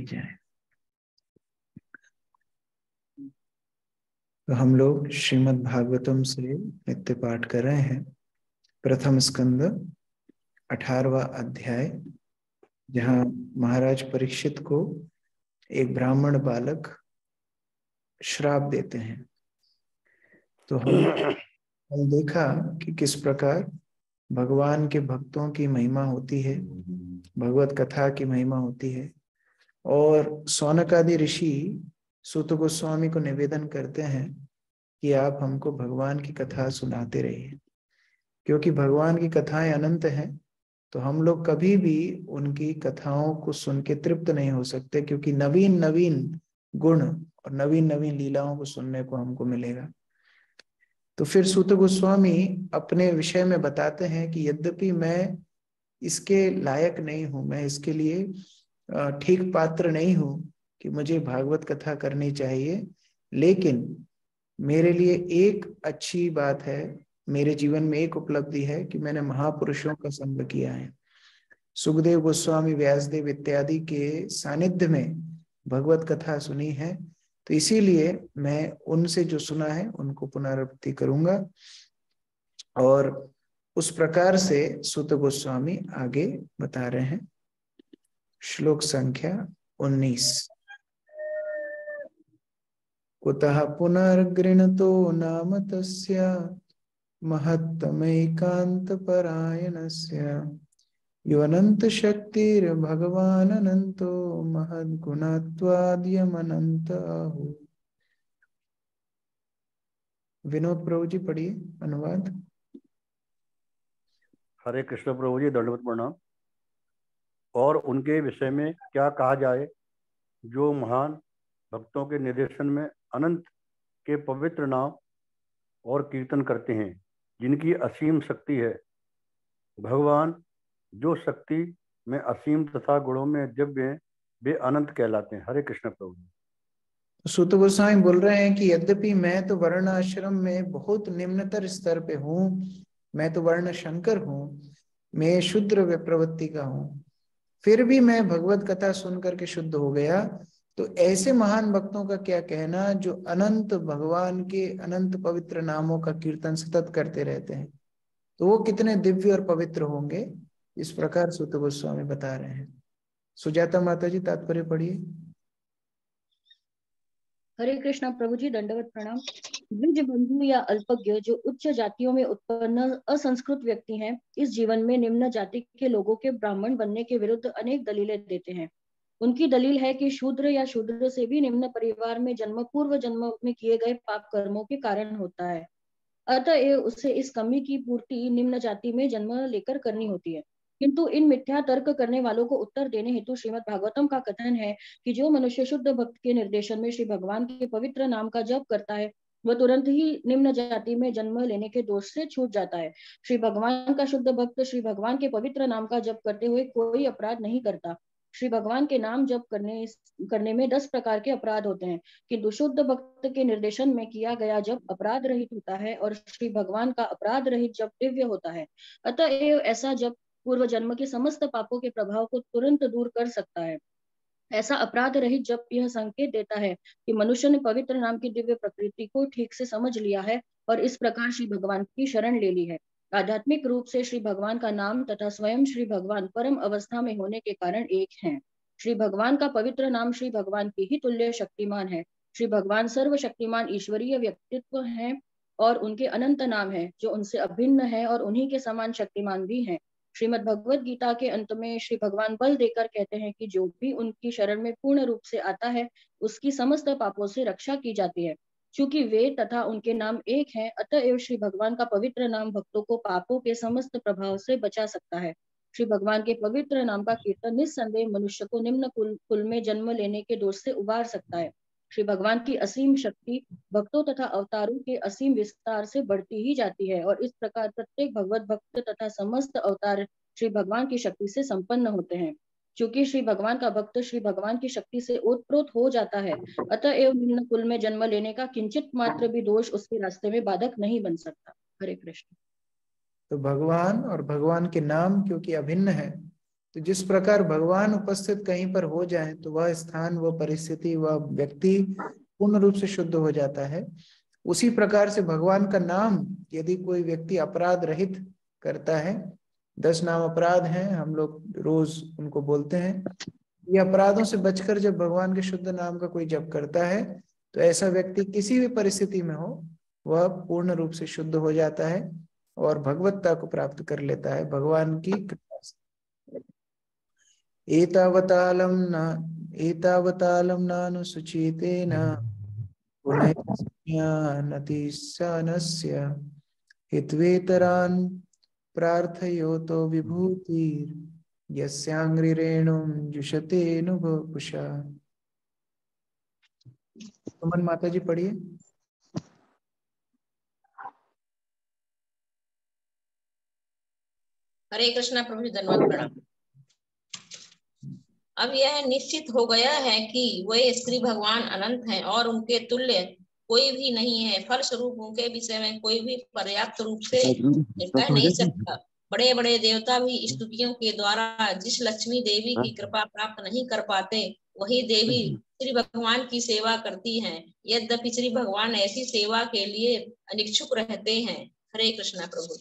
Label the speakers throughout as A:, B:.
A: जाए। तो हम लोग श्रीमद् भागवतम से नित्य पाठ कर रहे हैं। प्रथम स्कंद 18वां अध्याय, जहाँ महाराज परीक्षित को एक ब्राह्मण बालक श्राप देते हैं। तो हम देखा कि किस प्रकार भगवान के भक्तों की महिमा होती है, भगवत कथा की महिमा होती है। और शौनक आदि ऋषि सूत गोस्वामी को निवेदन करते हैं कि आप हमको भगवान की कथा सुनाते रहिए, क्योंकि भगवान की कथाएं अनंत हैं। तो हम लोग कभी भी उनकी कथाओं को सुन के तृप्त नहीं हो सकते, क्योंकि नवीन नवीन गुण और नवीन नवीन लीलाओं को सुनने को हमको मिलेगा। तो फिर सूत गोस्वामी अपने विषय में बताते हैं कि यद्यपि मैं इसके लायक नहीं हूं, मैं इसके लिए ठीक पात्र नहीं हूं कि मुझे भागवत कथा करनी चाहिए, लेकिन मेरे लिए एक अच्छी बात है, मेरे जीवन में एक उपलब्धि है कि मैंने महापुरुषों का संग किया है। सुखदेव गोस्वामी, व्यासदेव इत्यादि के सानिध्य में भगवत कथा सुनी है। तो इसीलिए मैं उनसे जो सुना है उनको पुनरावृत्ति करूंगा। और उस प्रकार से सूत गोस्वामी आगे बता रहे हैं। श्लोक संख्या 19। कुतः पुनर्गृणतो नाम तस्य महत्तमैकांत परायणस्य योऽनंत शक्तिर्भगवान् अनंतो महद्गुणत्वाद्यमनंत आहु। विनोद प्रभु जी पढ़िए अनुवाद।
B: हरे कृष्ण प्रभु जी, दंडवत प्रणाम। और उनके विषय में क्या कहा जाए, जो महान भक्तों के निर्देशन में अनंत के पवित्र नाम और कीर्तन करते हैं, जिनकी असीम शक्ति है। भगवान जो शक्ति में असीम तथा गुणों में दिव्य, वे अनंत कहलाते हैं। हरे कृष्ण प्रभु जी।
A: सूत गोस्वामी बोल रहे हैं कि यद्यपि मैं तो वर्ण आश्रम में बहुत निम्नतर स्तर पे हूँ, मैं तो वर्ण शंकर हूँ, मैं शूद्र प्रवृत्ति का हूँ, फिर भी मैं भगवत कथा सुन करके शुद्ध हो गया। तो ऐसे महान भक्तों का क्या कहना, जो अनंत भगवान के अनंत पवित्र नामों का कीर्तन सतत करते रहते हैं, तो वो कितने दिव्य और पवित्र होंगे। इस प्रकार सूत गोस्वामी बता रहे हैं। सुजाता माता जी तात्पर्य पढ़िए।
C: हरे कृष्णा प्रभु जी, दंडवत प्रणाम। द्विज बंधु या अल्पज्ञ जो उच्च जातियों में उत्पन्न असंस्कृत व्यक्ति हैं, इस जीवन में निम्न जाति के लोगों के ब्राह्मण बनने के विरुद्ध अनेक दलीलें देते हैं। उनकी दलील है कि शूद्र या शूद्र से भी निम्न परिवार में जन्म पूर्व जन्म में किए गए पाप कर्मों के कारण होता है, अतः उसे इस कमी की पूर्ति निम्न जाति में जन्म लेकर करनी होती है। किंतु इन मिथ्या तर्क करने वालों को उत्तर देने हेतु श्रीमद् भागवतम का कथन है कि जो मनुष्य शुद्ध भक्त के निर्देशन में श्री भगवान के पवित्र नाम का जप करता है, वह तुरंत ही निम्न जाति में जन्म लेने के दोष से छूट जाता है। श्री भगवान का शुद्ध भक्त श्री भगवान के पवित्र नाम का जप करते हुए कोई अपराध नहीं करता। श्री भगवान के नाम जप करने में 10 प्रकार के अपराध होते हैं, किंतु शुद्ध भक्त के निर्देशन में किया गया जप अपराध रहित होता है और श्री भगवान का अपराध रहित जप दिव्य होता है। अतः ऐसा जप पूर्व जन्म के समस्त पापों के प्रभाव को तुरंत दूर कर सकता है। ऐसा अपराध रहित जप यह संकेत देता है कि मनुष्य ने पवित्र नाम की दिव्य प्रकृति को ठीक से समझ लिया है और इस प्रकार श्री भगवान की शरण ले ली है। आध्यात्मिक रूप से श्री भगवान का नाम तथा स्वयं श्री भगवान परम अवस्था में होने के कारण एक हैं। श्री भगवान का पवित्र नाम श्री भगवान की ही तुल्य शक्तिमान है। श्री भगवान सर्वशक्तिमान ईश्वरीय व्यक्तित्व है और उनके अनंत नाम है जो उनसे अभिन्न है और उन्हीं के समान शक्तिमान भी हैं। श्रीमद् भगवद गीता के अंत में श्री भगवान बल देकर कहते हैं कि जो भी उनकी शरण में पूर्ण रूप से आता है, उसकी समस्त पापों से रक्षा की जाती है। चूंकि वे तथा उनके नाम एक हैं, अतएव श्री भगवान का पवित्र नाम भक्तों को पापों के समस्त प्रभाव से बचा सकता है। श्री भगवान के पवित्र नाम का कीर्तन निस्संदेह मनुष्य को निम्न कुल में जन्म लेने के दोष से उबार सकता है। श्री भगवान की असीम शक्ति भक्तों तथा अवतारों के असीम विस्तार से बढ़ती ही जाती है और इस प्रकार प्रत्येक भगवत भक्त तथा समस्त अवतार श्री भगवान की शक्ति से संपन्न होते हैं। चूंकि श्री भगवान का भक्त श्री भगवान की शक्ति से ओतप्रोत हो जाता है, अतएव निम्न कुल में जन्म लेने का किंचित मात्र भी दोष उसके रास्ते में बाधक नहीं बन सकता। हरे कृष्ण।
A: तो भगवान और भगवान के नाम क्योंकि अभिन्न है, तो जिस प्रकार भगवान उपस्थित कहीं पर हो जाए तो वह स्थान, वह परिस्थिति, वह व्यक्ति पूर्ण रूप से शुद्ध हो जाता है। उसी प्रकार से भगवान का नाम यदि कोई व्यक्ति अपराध रहित करता है, 10 नाम अपराध हैं, हम लोग रोज उनको बोलते हैं, ये अपराधों से बचकर जब भगवान के शुद्ध नाम का कोई जप करता है तो ऐसा व्यक्ति किसी भी परिस्थिति में हो वह पूर्ण रूप से शुद्ध हो जाता है और भगवत्ता को प्राप्त कर लेता है भगवान की कृपा से। एतावतालम नानुसुचितेन पुनः हित्वेतरान् प्रार्थयोतो विभूतिर् यस्यांग्रिरेणुं जुषतेऽनुभुषा। सुमन माता जी पढ़िए।
D: हरे कृष्णा प्रभु जी, धन्यवाद प्रणाम। अब यह निश्चित हो गया है कि वे स्त्री भगवान अनंत हैं और उनके तुल्य कोई भी नहीं है। फलस्वरूप उनके विषय में कोई भी पर्याप्त रूप से कह नहीं सकता। बड़े बड़े देवता भी स्तुतियों के द्वारा जिस लक्ष्मी देवी की कृपा प्राप्त नहीं कर पाते, वही देवी श्री भगवान की सेवा करती हैं। यद्यपि श्री भगवान ऐसी सेवा के लिए अनिच्छुक रहते हैं। हरे कृष्णा प्रभु।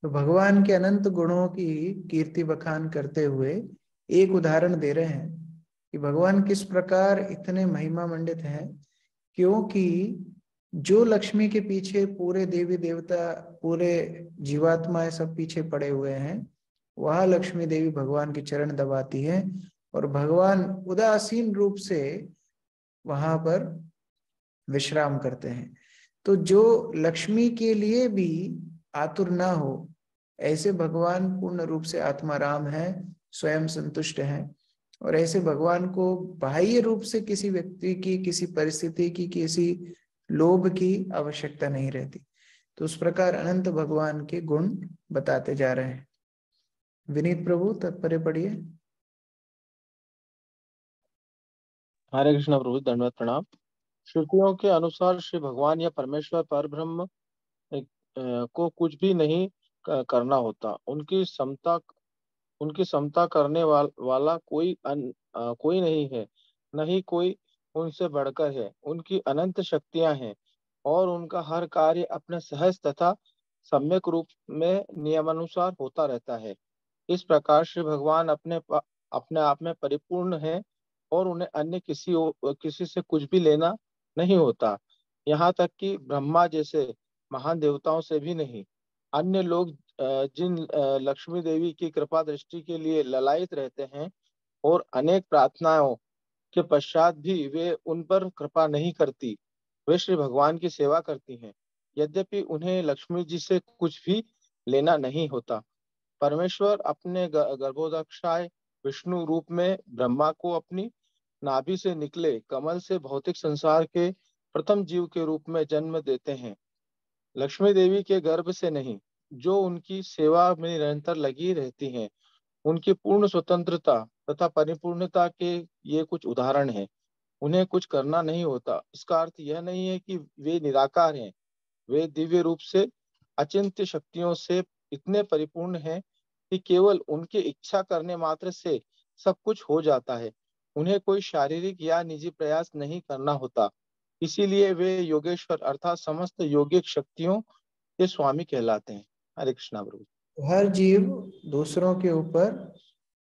A: तो भगवान के अनंत गुणों की कीर्ति बखान करते हुए एक उदाहरण दे रहे हैं कि भगवान किस प्रकार इतने महिमा मंडित हैं, क्योंकि जो लक्ष्मी के पीछे पूरे देवी देवता, पूरे जीवात्माएं सब पीछे पड़े हुए हैं, वह लक्ष्मी देवी भगवान के चरण दबाती है और भगवान उदासीन रूप से वहां पर विश्राम करते हैं। तो जो लक्ष्मी के लिए भी आतुर ना हो, ऐसे भगवान पूर्ण रूप से आत्माराम है, स्वयं संतुष्ट हैं और ऐसे भगवान को बाह्य रूप से किसी व्यक्ति की, किसी परिस्थिति की, किसी लोभ की आवश्यकता नहीं रहती। तो उस प्रकार अनंत भगवान के गुण बताते जा रहे हैं। विनीत प्रभु तत्पर्य पढ़िए।
E: हरे कृष्ण प्रभु, धन्यवाद प्रणाम। श्रुतियों के अनुसार श्री भगवान या परमेश्वर परब्रह्म को कुछ भी नहीं करना होता। उनकी समता करने वाला कोई नहीं है, न ही कोई उनसे बढ़कर है। उनकी अनंत शक्तियां हैं और उनका हर कार्य अपने सहज तथा सम्यक रूप में नियमानुसार होता रहता है। इस प्रकार श्री भगवान अपने आप में परिपूर्ण है और उन्हें अन्य किसी से कुछ भी लेना नहीं होता। यहाँ तक कि ब्रह्मा जैसे महान देवताओं से भी नहीं। अन्य लोग जिन लक्ष्मी देवी की कृपा दृष्टि के लिए ललायित रहते हैं और अनेक प्रार्थनाओं के पश्चात भी वे उन पर कृपा नहीं करती, वे श्री भगवान की सेवा करती हैं, यद्यपि उन्हें लक्ष्मी जी से कुछ भी लेना नहीं होता। परमेश्वर अपने गर्भोदक्षाय विष्णु रूप में ब्रह्मा को अपनी नाभि से निकले कमल से भौतिक संसार के प्रथम जीव के रूप में जन्म देते हैं, लक्ष्मी देवी के गर्भ से नहीं, जो उनकी सेवा में निरंतर लगी रहती हैं। उनकी पूर्ण स्वतंत्रता तथा परिपूर्णता के ये कुछ उदाहरण हैं। उन्हें कुछ करना नहीं होता। इसका अर्थ यह नहीं है कि वे निराकार हैं। वे दिव्य रूप से अचिंत्य शक्तियों से इतने परिपूर्ण हैं कि केवल उनके इच्छा करने मात्र से सब कुछ हो जाता है। उन्हें कोई शारीरिक या निजी प्रयास नहीं करना होता। इसीलिए वे योगेश्वर अर्थात समस्त योगिक शक्तियों के स्वामी कहलाते हैं। हरे कृष्णा प्रभु।
A: हर जीव दूसरों के ऊपर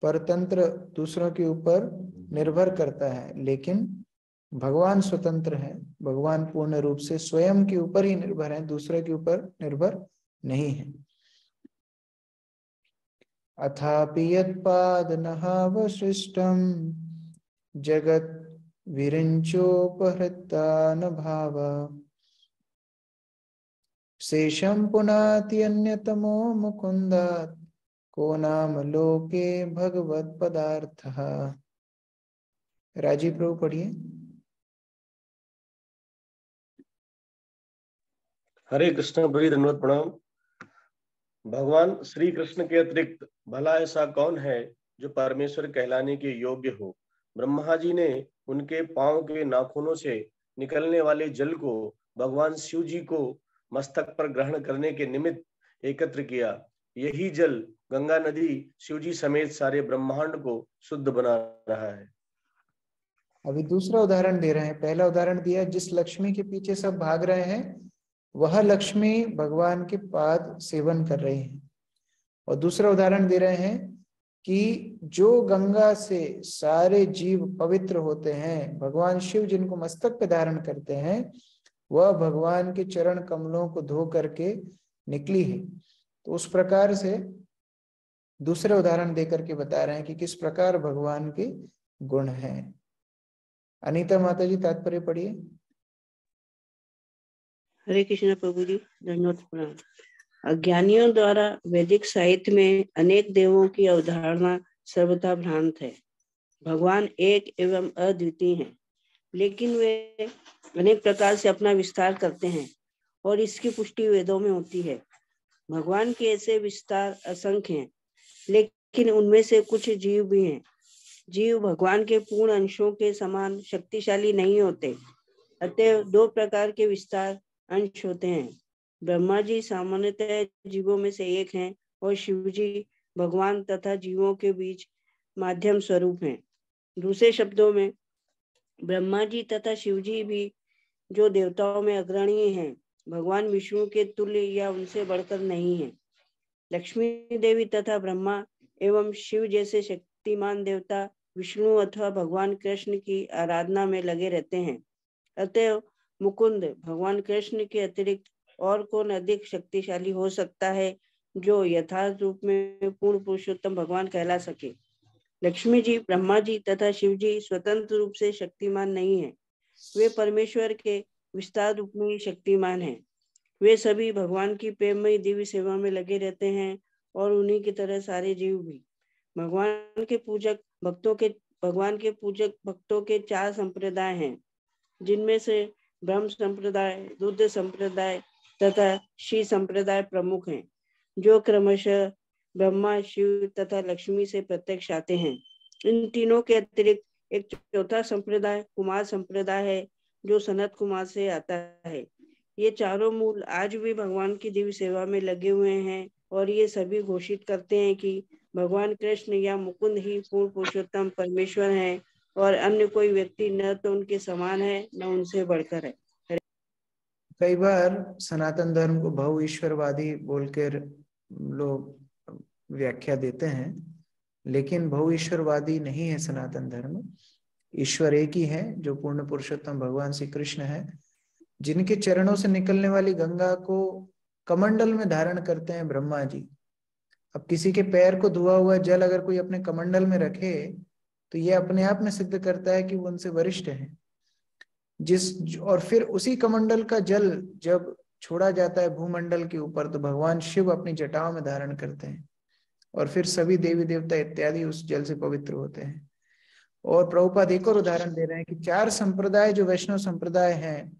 A: परतंत्र, दूसरों के ऊपर निर्भर करता है, लेकिन भगवान स्वतंत्र है। भगवान पूर्ण रूप से स्वयं के ऊपर ही निर्भर है, दूसरे के ऊपर निर्भर नहीं है। अथापि यत्पादनहावशिष्टं जगत विरिञ्चोपहृता न भाव शेषं पुनाति अन्यतमो मुकुन्दात् को नाम लोके भगवत पदार्थः। राजीव प्रभु पढ़िए।
F: हरे कृष्ण भाई, धन्यवाद प्रणाम। भगवान श्री कृष्ण के अतिरिक्त भला ऐसा कौन है जो परमेश्वर कहलाने के योग्य हो। ब्रह्मा जी ने उनके पांव के नाखूनों से निकलने वाले जल को भगवान शिव जी को मस्तक पर ग्रहण करने के निमित्त एकत्र किया। यही जल गंगा नदी शिवजी समेत सारे ब्रह्मांड को शुद्ध बना रहा है।
A: अभी दूसरा उदाहरण दे रहे हैं। पहला उदाहरण दिया, जिस लक्ष्मी के पीछे सब भाग रहे हैं वह लक्ष्मी भगवान के पाद सेवन कर रही है। और दूसरा उदाहरण दे रहे हैं कि जो गंगा से सारे जीव पवित्र होते हैं, भगवान शिव जिनको मस्तक पे धारण करते हैं, वह भगवान के चरण कमलों को धो करके निकली है। तो उस प्रकार से दूसरे उदाहरण देकर के बता रहे हैं कि किस प्रकार भगवान के गुण हैं। अनीता माता जी तात्पर्य पढ़िए।
G: हरे कृष्ण प्रभु जी, धन्यवाद प्रणाम। अज्ञानियों द्वारा वैदिक साहित्य में अनेक देवों की अवधारणा सर्वथा भ्रांत है। भगवान एक एवं अद्वितीय हैं, लेकिन वे अनेक प्रकार से अपना विस्तार करते हैं और इसकी पुष्टि वेदों में होती है। भगवान के ऐसे विस्तार असंख्य हैं, लेकिन उनमें से कुछ जीव भी हैं। जीव भगवान के पूर्ण अंशों के समान शक्तिशाली नहीं होते, अतः दो प्रकार के विस्तार अंश होते हैं। ब्रह्मा जी सामान्यतः जीवों में से एक हैं और शिव जी भगवान तथा जीवों के बीच माध्यम स्वरूप हैं। दूसरे शब्दों में ब्रह्मा जी तथा शिव जी भी जो देवताओं में अग्रणी हैं, भगवान विष्णु के तुल्य या उनसे बढ़कर नहीं है। लक्ष्मी देवी तथा ब्रह्मा एवं शिव जैसे शक्तिमान देवता विष्णु अथवा भगवान कृष्ण की आराधना में लगे रहते हैं। अतः मुकुंद भगवान कृष्ण के अतिरिक्त और कौन अधिक शक्तिशाली हो सकता है जो यथार्थ रूप में पूर्ण पुरुषोत्तम भगवान कहला सके। लक्ष्मी जी, ब्रह्मा जी तथा शिव जी स्वतंत्र रूप से शक्तिमान नहीं है, वे परमेश्वर के विस्तार रूप में ही शक्तिमान हैं। वे सभी भगवान की प्रेममयी दिव्य सेवा में लगे रहते हैं और उन्हीं की तरह सारे जीव भी। भगवान के पूजक भक्तों के 4 संप्रदाय हैं, जिनमें से ब्रह्म संप्रदाय, रुद्र संप्रदाय तथा श्री संप्रदाय प्रमुख हैं, जो क्रमशः ब्रह्मा, शिव तथा लक्ष्मी से प्रत्यक्ष आते हैं। इन तीनों के अतिरिक्त एक चौथा संप्रदाय कुमार संप्रदाय है, जो सनत कुमार से आता है। ये चारों मूल आज भी भगवान की दिव्य सेवा में लगे हुए हैं और ये सभी घोषित करते हैं कि भगवान कृष्ण या मुकुंद ही पूर्ण पुरुषोत्तम परमेश्वर हैं और अन्य कोई व्यक्ति न तो उनके समान है न उनसे बढ़कर है।
A: कई बार सनातन धर्म को बहु ईश्वरवादी बोलकर लोग व्याख्या देते हैं, लेकिन बहु ईश्वरवादी नहीं है सनातन धर्म। ईश्वर एक ही है, जो पूर्ण पुरुषोत्तम भगवान श्री कृष्ण है, जिनके चरणों से निकलने वाली गंगा को कमंडल में धारण करते हैं ब्रह्मा जी। अब किसी के पैर को धुआ हुआ जल अगर कोई अपने कमंडल में रखे तो ये अपने आप में सिद्ध करता है कि वो उनसे वरिष्ठ है। और फिर उसी कमंडल का जल जब छोड़ा जाता है भूमंडल के ऊपर, तो भगवान शिव अपनी जटाओं में धारण करते हैं और फिर सभी देवी देवता इत्यादि उस जल से पवित्र होते हैं। और प्रभुपाद एक और उदाहरण दे रहे हैं कि 4 संप्रदाय जो वैष्णव संप्रदाय हैं,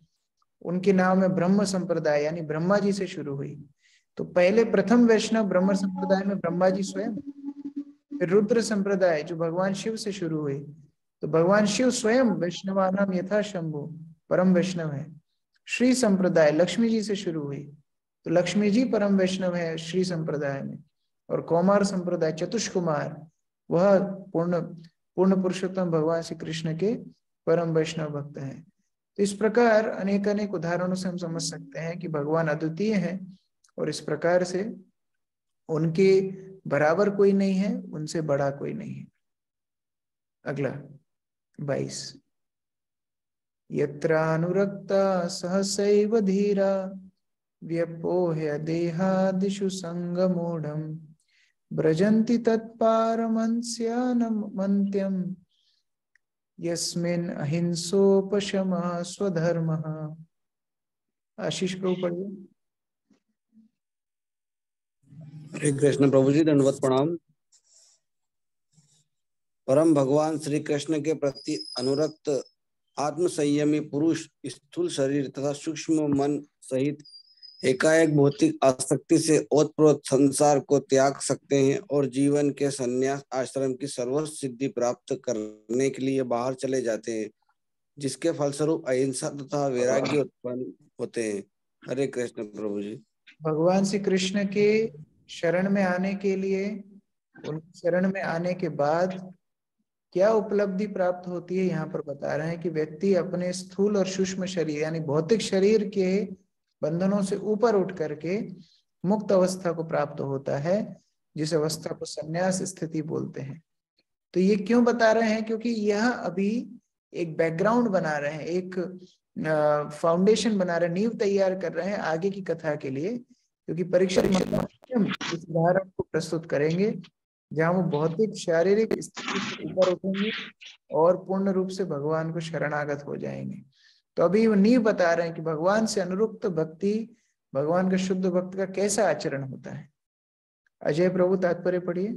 A: उनके नाम है ब्रह्म संप्रदाय, यानी ब्रह्मा जी से शुरू हुई। तो पहले प्रथम वैष्णव ब्रह्म संप्रदाय में ब्रह्मा जी स्वयं, फिर रुद्र संप्रदाय जो भगवान शिव से शुरू हुई, तो भगवान शिव स्वयं वैष्णवानाम यथा शंभु परम वैष्णव है। श्री संप्रदाय लक्ष्मी जी से शुरू हुई, तो लक्ष्मी जी परम वैष्णव है श्री संप्रदाय में। और कौमार संप्रदाय चतुष्कुमार, वह पूर्ण पुरुषोत्तम भगवान श्री कृष्ण के परम वैष्णव भक्त हैं। तो इस प्रकार अनेक अनेक उदाहरणों से हम समझ सकते हैं कि भगवान अद्वितीय हैं और इस प्रकार से उनके बराबर कोई नहीं है, उनसे बड़ा कोई नहीं है। अगला 22। यत्रानुरक्ता सहसैव धीरा व्यपोह्य देहादिषु संगमूढम् ब्रजन्ति तत्पारमंस्यानमन्त्यम् यस्मिन् अहिंसोपशमः स्वधर्मः। आशीष प्रभु पढ़िए।
H: हरे कृष्ण प्रभु जी, दंडवत प्रणाम। परम भगवान श्री कृष्ण के प्रति अनुरक्त आत्म संयमी पुरुष स्थूल शरीर तथा सूक्ष्म मन सहित एकाएक भौतिक आसक्ति से ओतप्रोत संसार को त्याग सकते हैं और जीवन के संन्यास आश्रम की सर्वोच्च सिद्धि प्राप्त करने के लिए बाहर चले जाते हैं, जिसके फलस्वरूप अहिंसा तथा वैराग्य उत्पन्न होते हैं। हरे कृष्ण प्रभु जी।
A: भगवान श्री कृष्ण के शरण में आने के लिए, उनकी शरण में आने के बाद क्या उपलब्धि प्राप्त होती है, यहाँ पर बता रहे हैं कि व्यक्ति अपने स्थूल और सूक्ष्म शरीर यानी भौतिक शरीर के बंधनों से ऊपर उठ करके मुक्त अवस्था को प्राप्त होता है, जिस अवस्था को संन्यास स्थिति बोलते हैं। तो ये क्यों बता रहे हैं? क्योंकि यह अभी एक बैकग्राउंड बना रहे हैं, एक फाउंडेशन बना रहे हैं, नींव तैयार कर रहे हैं आगे की कथा के लिए। क्योंकि परीक्षित इस उदाहरण को प्रस्तुत करेंगे जहां वो भौतिक शारीरिक स्थिति से ऊपर उठेंगे और पूर्ण रूप से भगवान को शरणागत हो जाएंगे। तो अभी वो नींव बता रहे हैं कि भगवान से अनुरुक्त भक्ति, भगवान का शुद्ध भक्त का कैसा आचरण होता है। अजय प्रभु तात्पर्य पढ़िए।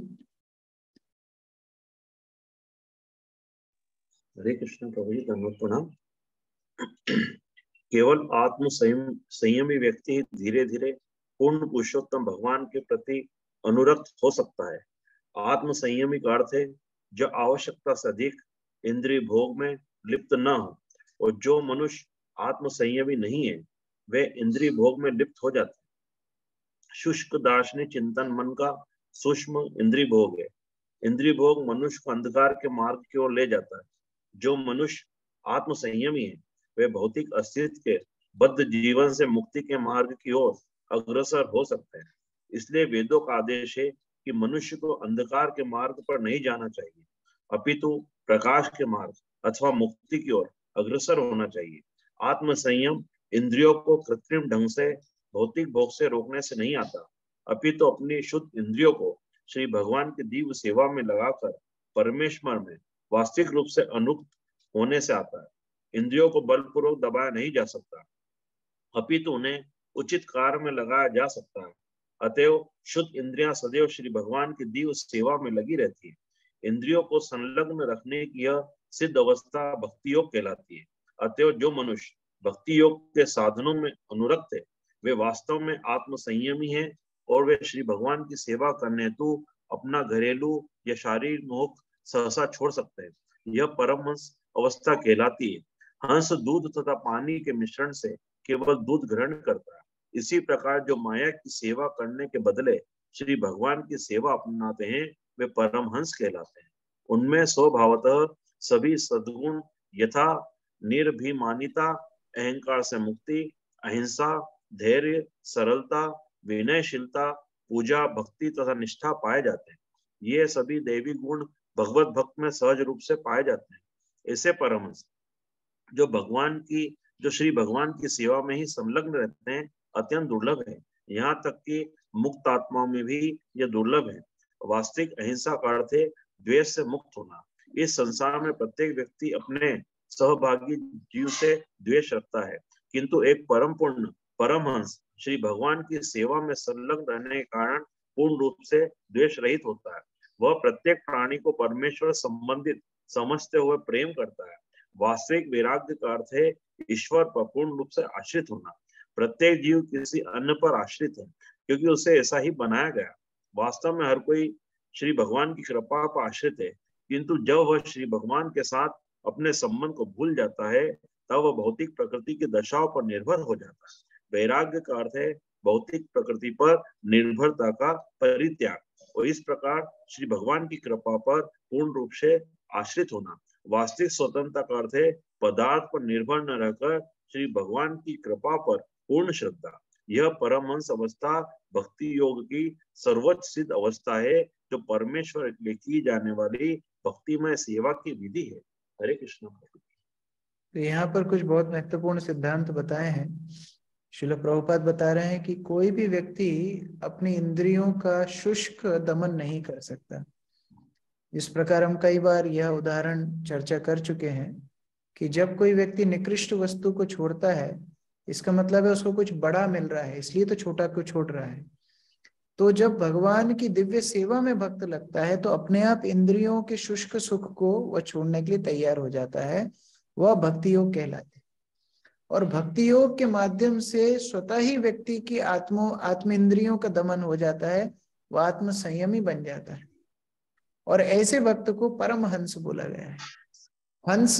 I: हरे कृष्ण प्रभु जी, धन्यवाद प्रणाम। केवल आत्म संयमी व्यक्ति धीरे धीरे पूर्ण पुरुषोत्तम भगवान के प्रति अनुरक्त हो सकता है। आत्म संयमी का अर्थ है जो आवश्यकता से अधिक इंद्रिय भोग में लिप्त न हो, और जो मनुष्य आत्म संयमी नहीं है वे इंद्रिय भोग में लिप्त हो जाते हैं। शुष्क दार्शनिक चिंतन मन का सूक्ष्म इंद्रिय भोग है। इंद्रिय भोग मनुष्य को अंधकार के मार्ग की ओर ले जाता है। जो मनुष्य आत्म संयमी है वे भौतिक अस्तित्व के बद्ध जीवन से मुक्ति के मार्ग की ओर अग्रसर हो सकते हैं। इसलिए वेदों का आदेश है कि मनुष्य को अंधकार के मार्ग पर नहीं जाना चाहिए, अपितु प्रकाश के मार्ग अथवा मुक्ति की ओर अग्रसर होना चाहिए। आत्म संयम इंद्रियों को कृत्रिम ढंग से भौतिक भोग से रोकने से नहीं आता, अपितु अपनी शुद्ध इंद्रियों को श्री भगवान की दिव्य सेवा में लगाकर परमेश्वर में वास्तविक रूप से अनुक्त होने से आता है। इंद्रियों को बलपूर्वक दबाया नहीं जा सकता, अपितु उन्हें उचित कार्य में लगाया जा सकता है। अतएव शुद्ध इंद्रियां सदैव श्री भगवान की दिव्य सेवा में लगी रहती है। इंद्रियों को संलग्न रखने की यह सिद्ध अवस्था भक्ति योग कहलाती है। अतएव जो मनुष्य भक्ति योग के साधनों में अनुरक्त है वे वास्तव में आत्म संयमी है, और वे श्री भगवान की सेवा करने हेतु अपना घरेलू या शारीरिक मोह सहसा छोड़ सकते हैं। यह परमहंस अवस्था कहलाती है। हंस दूध तथा पानी के मिश्रण से केवल दूध ग्रहण करता है। इसी प्रकार जो माया की सेवा करने के बदले श्री भगवान की सेवा अपनाते हैं वे परमहंस कहलाते हैं। उनमें स्वभावतः सभी सद्गुण यथा निर्भिमानिता, अहंकार से मुक्ति, अहिंसा, धैर्य, सरलता, विनयशीलता, पूजा, भक्ति तथा निष्ठा पाए जाते हैं। ये सभी दैवी गुण भगवत भक्त में सहज रूप से पाए जाते हैं। ऐसे परमहंस जो श्री भगवान की सेवा में ही संलग्न रहते हैं अत्यंत दुर्लभ है। यहाँ तक कि मुक्त आत्माओं में भी यह दुर्लभ है। वास्तविक अहिंसा का अर्थ है द्वेष से मुक्त होना। इस संसार में प्रत्येक व्यक्ति अपने सहभागी जीव से द्वेष रखता है, किंतु एक परम पूर्ण परमहंस श्री भगवान की सेवा में संलग्न रहने के कारण पूर्ण रूप से द्वेष रहित होता है। वह प्रत्येक प्राणी को परमेश्वर संबंधित समझते हुए प्रेम करता है। वास्तविक वैराग्य का अर्थ है ईश्वर पर पूर्ण रूप से आश्रित होना। प्रत्येक जीव किसी अन्य पर आश्रित है क्योंकि उसे ऐसा ही बनाया गया। वास्तव में हर कोई श्री भगवान की कृपा पर आश्रित है, किंतु जब वह श्री भगवान के साथ अपने संबंध को भूल जाता है तब वह भौतिक प्रकृति की दशाओं पर निर्भर हो जाता है। वैराग्य का अर्थ है भौतिक प्रकृति पर निर्भरता का परित्याग, और इस प्रकार श्री भगवान की कृपा पर पूर्ण रूप से आश्रित होना। वास्तविक स्वतंत्रता का अर्थ है पदार्थ पर निर्भर न रहकर श्री भगवान की कृपा पर पूर्ण श्रद्धा। यह परमहंस अवस्था भक्ति योग की सर्वोच्च सिद्ध अवस्था है जो परमेश्वर के लिए की जाने वाली भक्तिमय सेवा की विधि है। हरे कृष्ण।
A: तो यहाँ पर कुछ बहुत महत्वपूर्ण सिद्धांत बताए हैं। श्रील प्रभुपाद बता रहे हैं कि कोई भी व्यक्ति अपनी इंद्रियों का शुष्क दमन नहीं कर सकता। इस प्रकार हम कई बार यह उदाहरण चर्चा कर चुके हैं कि जब कोई व्यक्ति निकृष्ट वस्तु को छोड़ता है, इसका मतलब है उसको कुछ बड़ा मिल रहा है, इसलिए तो छोटा को छोड़ रहा है। तो जब भगवान की दिव्य सेवा में भक्त लगता है तो अपने आप इंद्रियों के शुष्क सुख को वह छोड़ने के लिए तैयार हो जाता है। वह भक्ति योग कहलाते हैं। और भक्ति योग के माध्यम से स्वतः ही व्यक्ति की आत्म इंद्रियों का दमन हो जाता है, वह आत्म संयमी बन जाता है। और ऐसे भक्त को परम हंस बोला गया है। हंस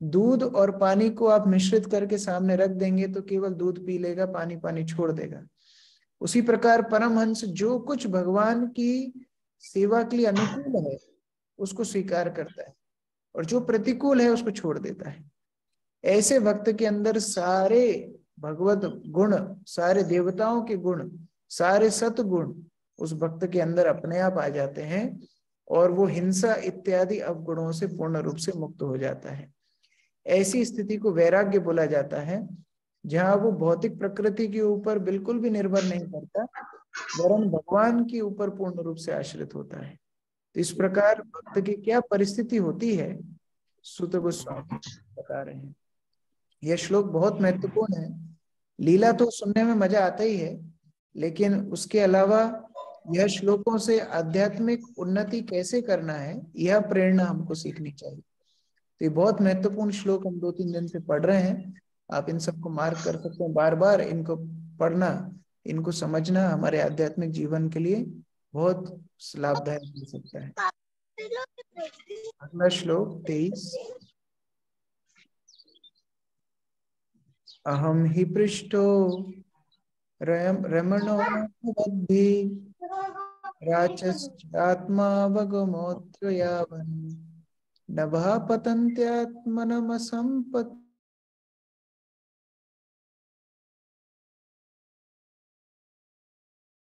A: दूध और पानी को आप मिश्रित करके सामने रख देंगे तो केवल दूध पी लेगा, पानी छोड़ देगा। उसी प्रकार परमहंस जो कुछ भगवान की सेवा के लिए अनुकूल है उसको स्वीकार करता है और जो प्रतिकूल है उसको छोड़ देता है। ऐसे भक्त के अंदर सारे भगवत गुण, सारे देवताओं के गुण, सारे सतगुण उस भक्त के अंदर अपने आप आ जाते हैं और वो हिंसा इत्यादि अवगुणों से पूर्ण रूप से मुक्त हो जाता है। ऐसी स्थिति को वैराग्य बोला जाता है, जहां वो भौतिक प्रकृति के ऊपर बिल्कुल भी निर्भर नहीं करता, वरन भगवान के ऊपर पूर्ण रूप से आश्रित होता है। तो इस प्रकार भक्त की क्या परिस्थिति होती है, सूत गोस्वामी बता रहे हैं। यह श्लोक बहुत महत्वपूर्ण है। लीला तो सुनने में मजा आता ही है, लेकिन उसके अलावा यह श्लोकों से आध्यात्मिक उन्नति कैसे करना है, यह प्रेरणा हमको सीखनी चाहिए। तो ये बहुत महत्वपूर्ण श्लोक हम 2-3 दिन से पढ़ रहे हैं। आप इन सबको मार्क कर सकते हैं, बार बार इनको पढ़ना, इनको समझना हमारे आध्यात्मिक जीवन के लिए बहुत लाभदायक हो सकता है। अगला श्लोक 23। अहम ही पृष्ठो रमणो बद्धि राचस्यात्मावगमोऽत्र यावन् नभः पतन्त्यात्मनमसम्पत्